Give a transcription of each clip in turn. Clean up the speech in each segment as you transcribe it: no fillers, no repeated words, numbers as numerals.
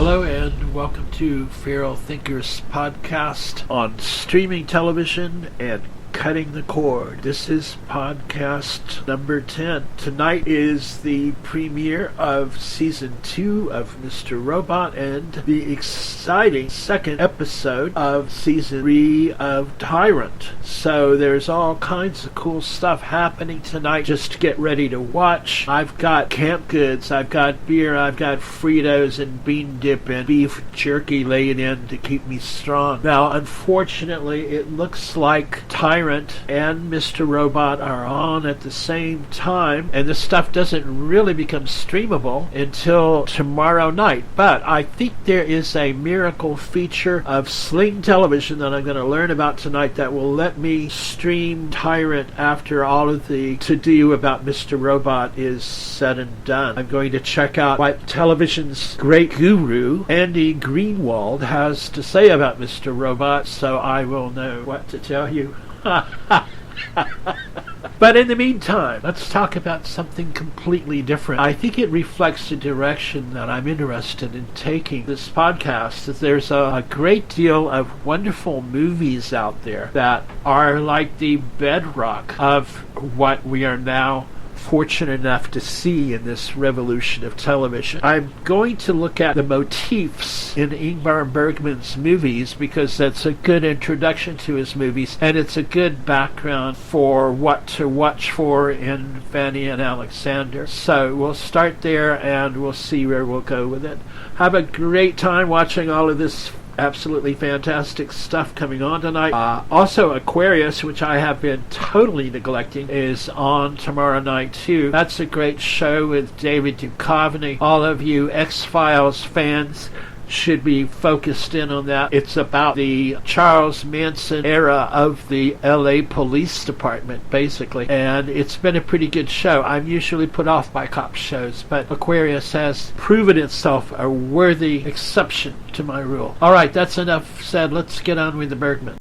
Hello and welcome to Feral Thinkers podcast on streaming television and cutting the cord. This is podcast number 10. Tonight is the premiere of season 2 of Mr. Robot and the exciting second episode of season 3 of Tyrant. So there's all kinds of cool stuff happening tonight. Just get ready to watch. I've got camp goods, I've got beer, I've got Fritos and bean dip and beef jerky laid in to keep me strong. Now, unfortunately, it looks like Tyrant and Mr. Robot are on at the same time, and this stuff doesn't really become streamable until tomorrow night. But I think there is a miracle feature of Sling Television that I'm going to learn about tonight that will let me stream Tyrant after all of the to-do about Mr. Robot is said and done. I'm going to check out what television's great guru, Andy Greenwald, has to say about Mr. Robot, so I will know what to tell you. But in the meantime, let's talk about something completely different. I think it reflects the direction that I'm interested in taking this podcast. There's a great deal of wonderful movies out there that are like the bedrock of what we are now fortunate enough to see in this revolution of television. I'm going to look at the motifs in Ingmar Bergman's movies because that's a good introduction to his movies, and it's a good background for what to watch for in Fanny and Alexander. So we'll start there and we'll see where we'll go with it. Have a great time watching all of this absolutely fantastic stuff coming on tonight. Also, Aquarius, which I have been totally neglecting, is on tomorrow night too. That's a great show with David Duchovny. All of you X-Files fans should be focused in on that. It's about the Charles Manson era of the LA Police Department, basically, and it's been a pretty good show. I'm usually put off by cop shows, but Aquarius has proven itself a worthy exception to my rule. Alright, that's enough said. Let's get on with the Bergman.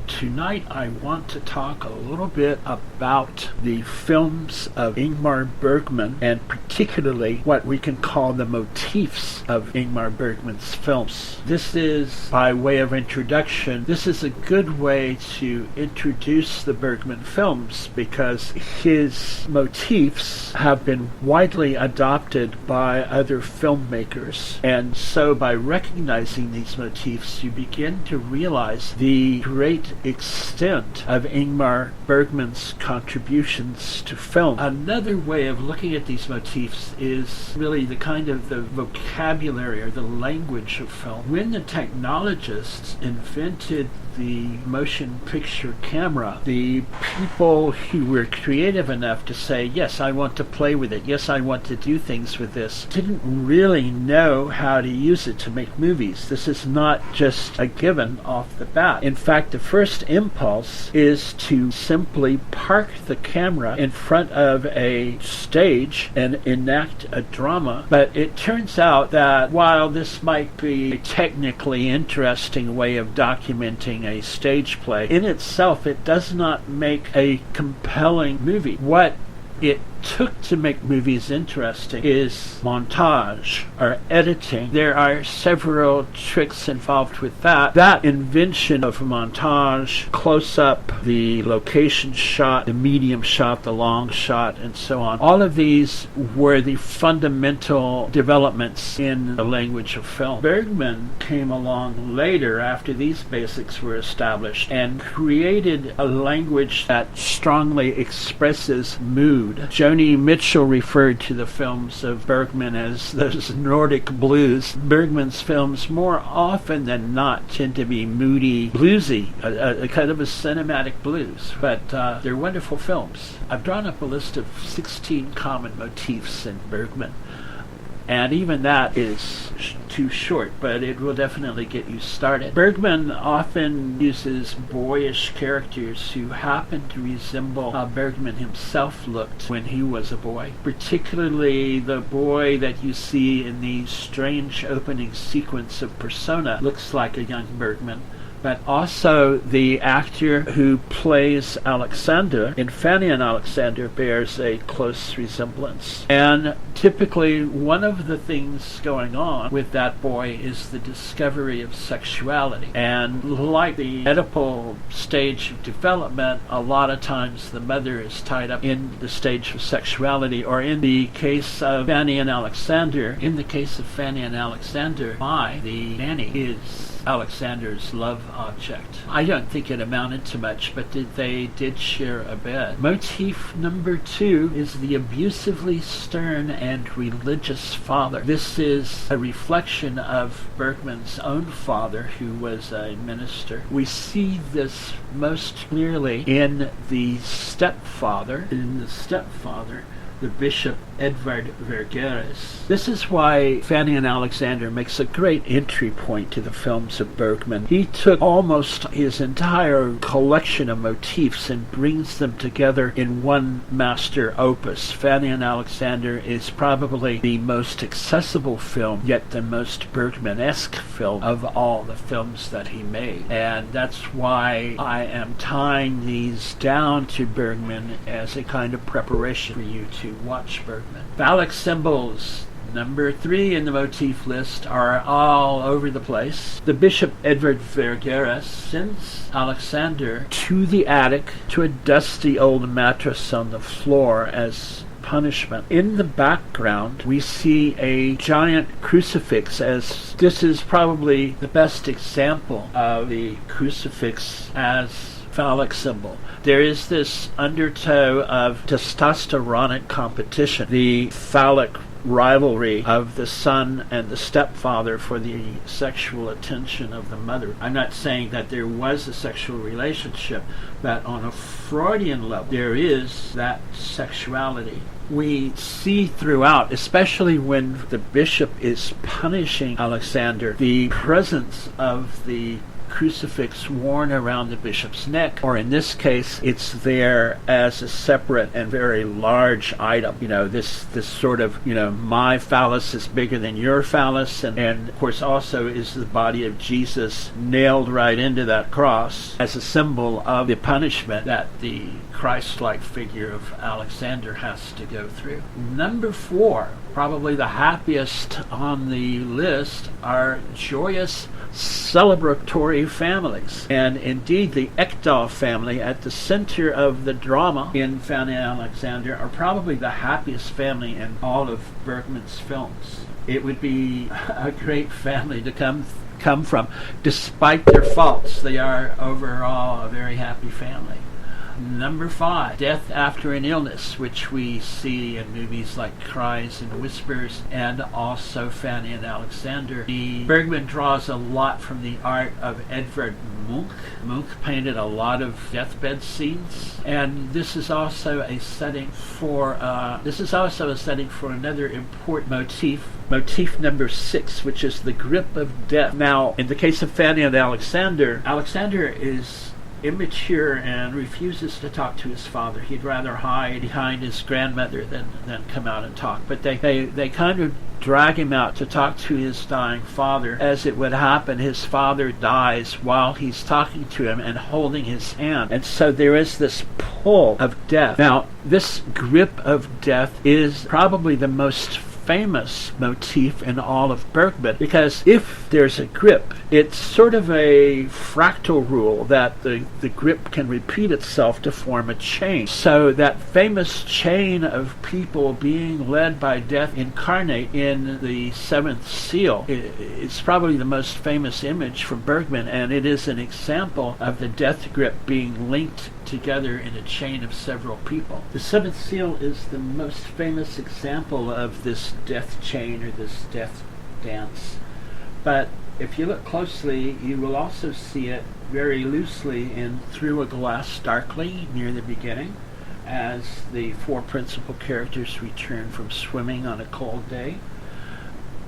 Tonight I want to talk a little bit about the films of Ingmar Bergman, and particularly what we can call the motifs of Ingmar Bergman's films. This is, by way of introduction, this is a good way to introduce the Bergman films because his motifs have been widely adopted by other filmmakers, and so by recognizing these motifs you begin to realize the great extent of Ingmar Bergman's contributions to film. Another way of looking at these motifs is really the kind of the vocabulary or the language of film. When the technologists invented the motion picture camera, the people who were creative enough to say, yes, I want to play with it, yes, I want to do things with this, didn't really know how to use it to make movies. This is not just a given off the bat. In fact, the first impulse is to simply park the camera in front of a stage and enact a drama. But it turns out that while this might be a technically interesting way of documenting a stage play, in itself it does not make a compelling movie. What it took to make movies interesting is montage or editing. There are several tricks involved with that. That invention of montage, close-up, the location shot, the medium shot, the long shot, and so on. All of these were the fundamental developments in the language of film. Bergman came along later after these basics were established and created a language that strongly expresses mood. Joni Mitchell referred to the films of Bergman as those Nordic blues. Bergman's films more often than not tend to be moody, bluesy, a kind of a cinematic blues, but they're wonderful films. I've drawn up a list of 16 common motifs in Bergman, and even that is too short, but it will definitely get you started. Bergman often uses boyish characters who happen to resemble how Bergman himself looked when he was a boy. Particularly the boy that you see in the strange opening sequence of Persona looks like a young Bergman. but also the actor who plays Alexander in Fanny and Alexander bears a close resemblance. And typically one of the things going on with that boy is the discovery of sexuality. And like the Oedipal stage of development, a lot of times the mother is tied up in the stage of sexuality, or in the case of Fanny and Alexander, the nanny is Alexander's love object. I don't think it amounted to much, but they did share a bed. Motif number 2 is the abusively stern and religious father. This is a reflection of Bergman's own father, who was a minister. We see this most clearly in the stepfather, the Bishop Edvard Vergeres. This is why Fanny and Alexander makes a great entry point to the films of Bergman. He took almost his entire collection of motifs and brings them together in one master opus. Fanny and Alexander is probably the most accessible film, yet the most Bergman-esque film of all the films that he made. And that's why I am tying these down to Bergman as a kind of preparation for you to watch Bergman. Phallic symbols, number 3 in the motif list, are all over the place. The Bishop Edvard Vergeres sends Alexander to the attic to a dusty old mattress on the floor as punishment. In the background, we see a giant crucifix, as this is probably the best example of the crucifix as phallic symbol. There is this undertow of testosteronic competition, the phallic rivalry of the son and the stepfather for the sexual attention of the mother. I'm not saying that there was a sexual relationship, but on a Freudian level, there is that sexuality. We see throughout, especially when the bishop is punishing Alexander, the presence of the crucifix worn around the bishop's neck, or in this case it's there as a separate and very large item. This sort of, my phallus is bigger than your phallus, and of course also is the body of Jesus nailed right into that cross as a symbol of the punishment that the Christ-like figure of Alexander has to go through. Number 4, probably the happiest on the list, are joyous celebratory families. And indeed, the Ekdal family at the center of the drama in Fanny and Alexander are probably the happiest family in all of Bergman's films. It would be a great family to come from. Despite their faults, they are overall a very happy family. Number 5, death after an illness, which we see in movies like Cries and Whispers and also Fanny and Alexander. Bergman draws a lot from the art of Edvard Munch. Munch painted a lot of deathbed scenes, and this is also a setting for another important motif number 6, which is the grip of death. Now, in the case of Fanny and Alexander, Alexander is immature and refuses to talk to his father. He'd rather hide behind his grandmother than come out and talk. But they kind of drag him out to talk to his dying father. As it would happen, his father dies while he's talking to him and holding his hand. And so there is this pull of death. Now, this grip of death is probably the most famous motif in all of Bergman, because if there's a grip, it's sort of a fractal rule that the grip can repeat itself to form a chain. So that famous chain of people being led by death incarnate in the seventh seal, it's probably the most famous image from Bergman, and it is an example of the death grip being linked together in a chain of several people. The seventh seal is the most famous example of this death chain or this death dance. But if you look closely, you will also see it very loosely in Through a Glass Darkly near the beginning, as the 4 principal characters return from swimming on a cold day.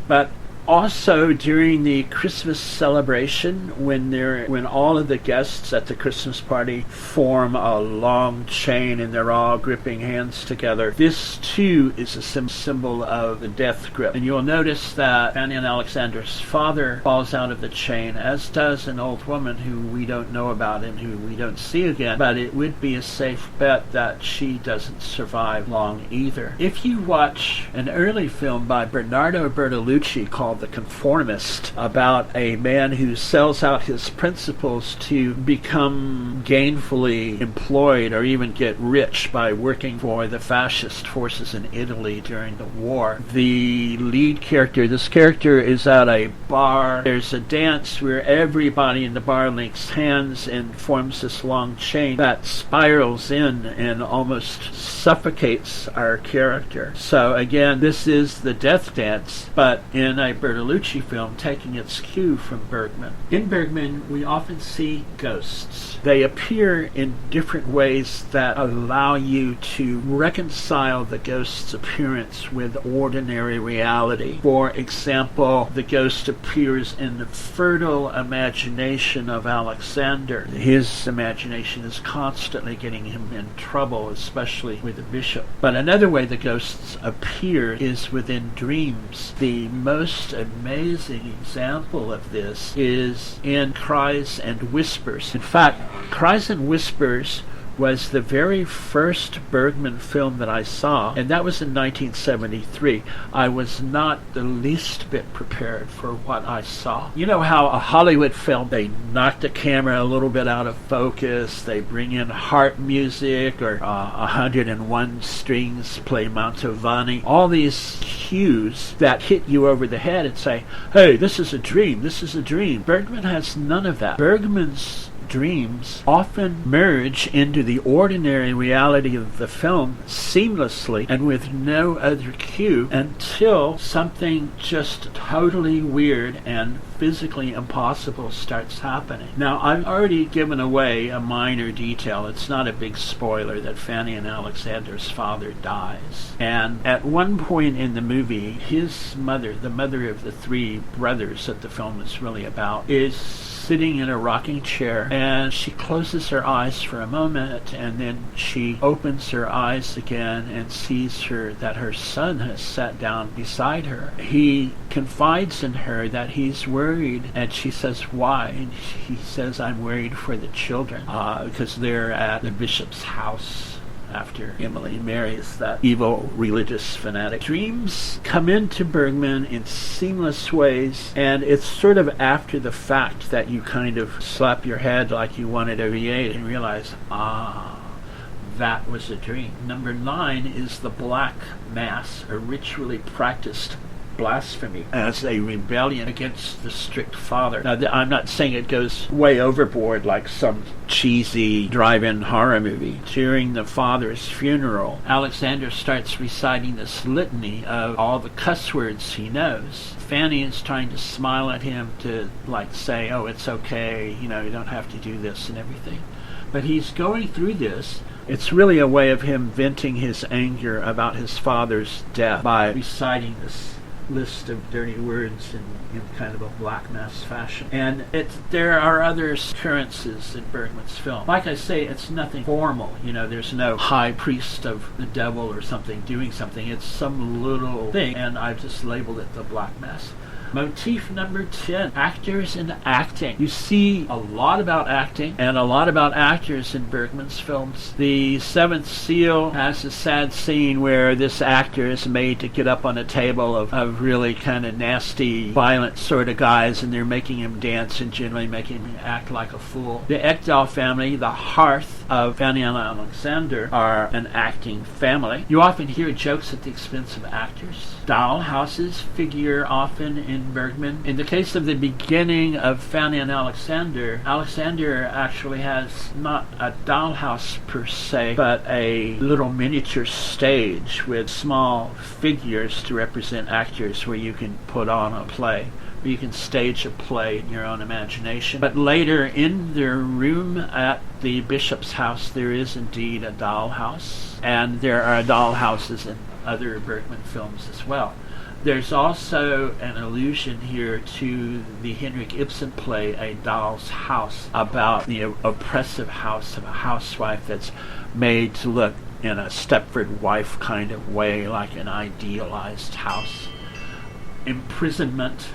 But Also, during the Christmas celebration, when all of the guests at the Christmas party form a long chain and they're all gripping hands together, this too is a symbol of the death grip. And you'll notice that Fanny and Alexander's father falls out of the chain, as does an old woman who we don't know about and who we don't see again, but it would be a safe bet that she doesn't survive long either. If you watch an early film by Bernardo Bertolucci called The Conformist, about a man who sells out his principles to become gainfully employed or even get rich by working for the fascist forces in Italy during the war, the lead character, this character is at a bar. There's a dance where everybody in the bar links hands and forms this long chain that spirals in and almost suffocates our character. So again, this is the death dance, but in a Bertolucci film taking its cue from Bergman. In Bergman, we often see ghosts. They appear in different ways that allow you to reconcile the ghost's appearance with ordinary reality. For example, the ghost appears in the fertile imagination of Alexander. His imagination is constantly getting him in trouble, especially with the bishop. But another way the ghosts appear is within dreams. The most amazing example of this is in Cries and Whispers. In fact, Cries and Whispers was the very first Bergman film that I saw, and that was in 1973. I was not the least bit prepared for what I saw. You know how a Hollywood film, they knock the camera a little bit out of focus, they bring in harp music, or 101 strings play Mantovani, all these cues that hit you over the head and say, hey, this is a dream, this is a dream. Bergman has none of that. Bergman's dreams often merge into the ordinary reality of the film seamlessly and with no other cue until something just totally weird and physically impossible starts happening. Now, I've already given away a minor detail. It's not a big spoiler that Fanny and Alexander's father dies. And at one point in the movie, his mother, the mother of the three brothers that the film is really about, is sitting in a rocking chair, and she closes her eyes for a moment, and then she opens her eyes again and sees that her son has sat down beside her. He confides in her that he's worried, and she says, why? And he says, I'm worried for the children, because they're at the bishop's house after Emily marries that evil religious fanatic. Dreams come into Bergman in seamless ways, and it's sort of after the fact that you kind of slap your head like you wanted a V8 and realize, that was a dream. Number 9 is the Black Mass, a ritually practiced blasphemy as a rebellion against the strict father. Now, I'm not saying it goes way overboard like some cheesy drive-in horror movie. During the father's funeral, Alexander starts reciting this litany of all the cuss words he knows. Fanny is trying to smile at him to say, oh, it's okay, you don't have to do this and everything. But he's going through this. It's really a way of him venting his anger about his father's death by reciting this list of dirty words in kind of a Black Mass fashion. And there are other occurrences in Bergman's film. Like I say, it's nothing formal. There's no high priest of the devil or something doing something. It's some little thing, and I've just labeled it the Black Mass. Motif number 10, actors and acting. You see a lot about acting and a lot about actors in Bergman's films. The Seventh Seal has a sad scene where this actor is made to get up on a table of really kind of nasty, violent sort of guys, and they're making him dance and generally making him act like a fool. The Ekdahl family, the hearth of Fanny and Alexander, are an acting family. You often hear jokes at the expense of actors. Dollhouses figure often in Bergman. In the case of the beginning of Fanny and Alexander, Alexander actually has not a dollhouse per se, but a little miniature stage with small figures to represent actors where you can put on a play. You can stage a play in your own imagination. But later, in their room at the bishop's house, there is indeed a dollhouse, and there are dollhouses in other Bergman films as well. There's also an allusion here to the Henrik Ibsen play A Doll's House, about the oppressive house of a housewife that's made to look in a Stepford wife kind of way, like an idealized house. Imprisonment,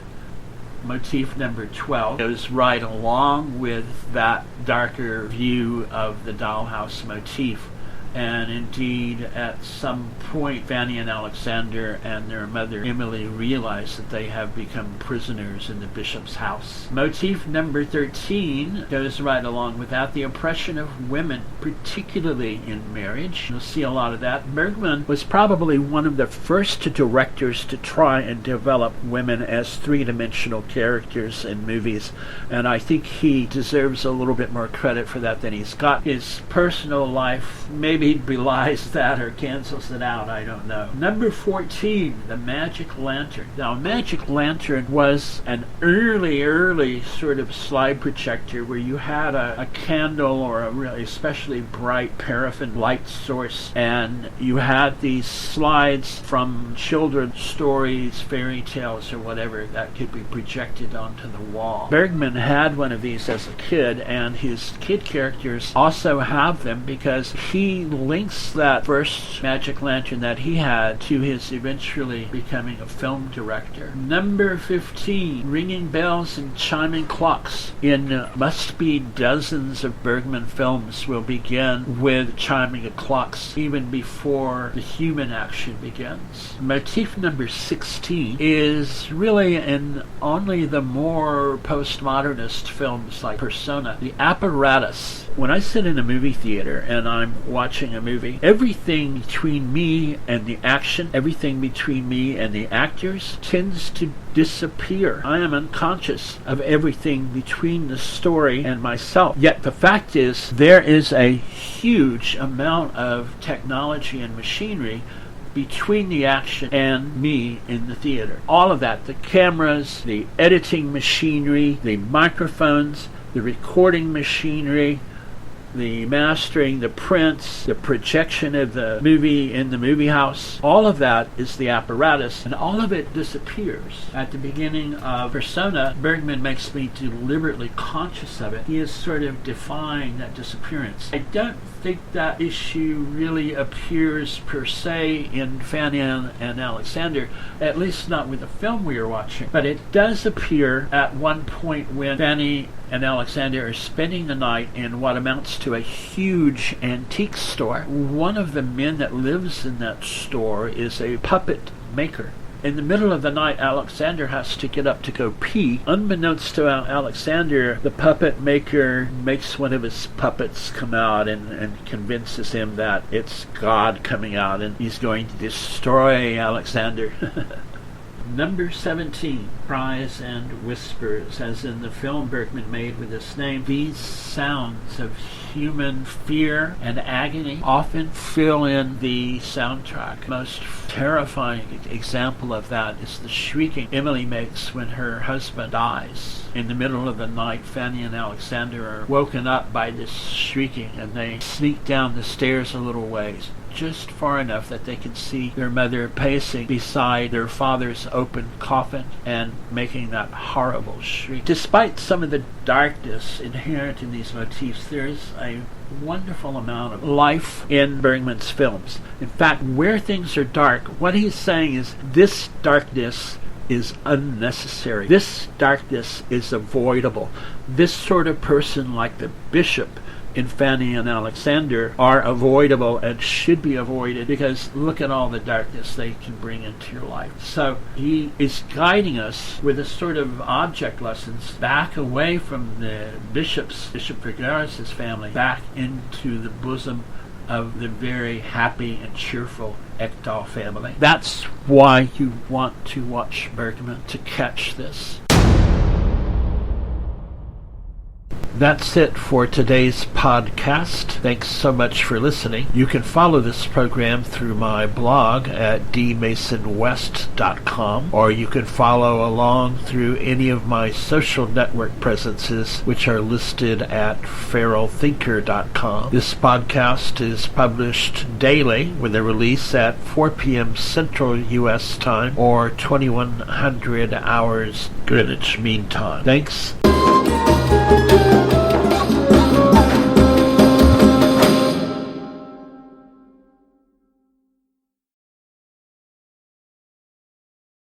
motif number 12, goes right along with that darker view of the dollhouse motif. And indeed, at some point, Fanny and Alexander and their mother Emily realize that they have become prisoners in the bishop's house. Motif number 13 goes right along with that, the oppression of women, particularly in marriage. You'll see a lot of that. Bergman was probably one of the first directors to try and develop women as three-dimensional characters in movies, and I think he deserves a little bit more credit for that than he's got. His personal life maybe belies that or cancels it out, I don't know. Number 14, the magic lantern. Now, a magic lantern was an early sort of slide projector where you had a candle or a really especially bright paraffin light source, and you had these slides from children's stories, fairy tales, or whatever that could be projected onto the wall. Bergman had one of these as a kid, and his kid characters also have them because he links that first magic lantern that he had to his eventually becoming a film director. Number 15, ringing bells and chiming clocks. In must be dozens of Bergman films will begin with chiming of clocks even before the human action begins. Motif number 16 is really in only the more postmodernist films like Persona. The apparatus. When I sit in a movie theater and I'm watching a movie, everything between me and the action, everything between me and the actors tends to disappear. I am unconscious of everything between the story and myself. Yet the fact is, there is a huge amount of technology and machinery between the action and me in the theater. All of that, the cameras, the editing machinery, the microphones, the recording machinery, the mastering, the prints, the projection of the movie in the movie house, all of that is the apparatus, and all of it disappears. At the beginning of Persona, Bergman makes me deliberately conscious of it. He is sort of defying that disappearance. I don't think that issue really appears per se in Fanny and Alexander, at least not with the film we are watching, but it does appear at one point when Fanny and Alexander are spending the night in what amounts to a huge antique store. One of the men that lives in that store is a puppet maker. In the middle of the night, Alexander has to get up to go pee. Unbeknownst to Alexander, the puppet maker makes one of his puppets come out and convinces him that it's God coming out and he's going to destroy Alexander. Number 17, Cries and Whispers. As in the film Bergman made with this name, these sounds of human fear and agony often fill in the soundtrack. The most terrifying example of that is the shrieking Emily makes when her husband dies. In the middle of the night, Fanny and Alexander are woken up by this shrieking, and they sneak down the stairs a little ways, just far enough that they can see their mother pacing beside their father's open coffin and making that horrible shriek. Despite some of the darkness inherent in these motifs, there is a wonderful amount of life in Bergman's films. In fact, where things are dark, what he's saying is this darkness is unnecessary. This darkness is avoidable. This sort of person, like the bishop in Fanny and Alexander, are avoidable and should be avoided because look at all the darkness they can bring into your life. So he is guiding us with a sort of object lessons back away from the Bishop Vergara's family, back into the bosom of the very happy and cheerful Ekdahl family. That's why you want to watch Bergman, to catch this. That's it for today's podcast. Thanks so much for listening. You can follow this program through my blog at dmasonwest.com, or you can follow along through any of my social network presences, which are listed at feralthinker.com. This podcast is published daily with a release at 4 p.m. Central U.S. time or 2100 hours Greenwich Mean Time. Thanks.